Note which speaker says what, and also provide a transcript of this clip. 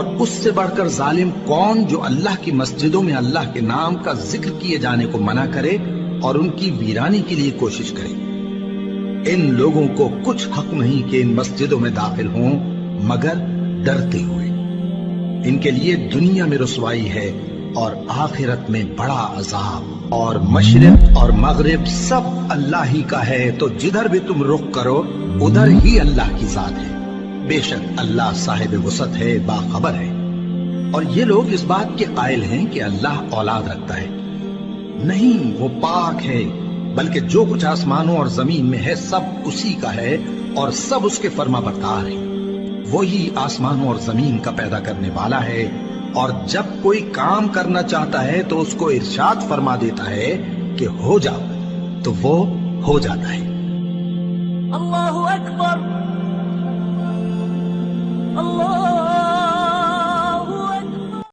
Speaker 1: اور اس سے بڑھ کر ظالم کون جو اللہ کی مسجدوں میں اللہ کے نام کا ذکر کیے جانے کو منع کرے اور ان کی ویرانی کے لیے کوشش کرے۔ ان لوگوں کو کچھ حق نہیں کہ ان مسجدوں میں داخل ہوں مگر ڈرتے ہوئے۔ ان کے لیے دنیا میں رسوائی ہے اور آخرت میں بڑا عذاب۔ اور مشرق اور مغرب سب اللہ ہی کا ہے، تو جدھر بھی تم رخ کرو ادھر ہی اللہ کی ذات ہے۔ بے شک اللہ صاحب وسعت ہے، باخبر ہے۔ اور یہ لوگ اس بات کے قائل ہیں کہ اللہ اولاد رکھتا ہے۔ نہیں، وہ پاک ہے، بلکہ جو کچھ آسمانوں اور زمین میں ہے سب اسی کا ہے اور سب اس کے فرما بردار ہیں۔ وہی آسمانوں اور زمین کا پیدا کرنے والا ہے، اور جب کوئی کام کرنا چاہتا ہے تو اس کو ارشاد فرما دیتا ہے کہ ہو جاؤ، تو وہ ہو جاتا ہے۔
Speaker 2: اللہ اکبر۔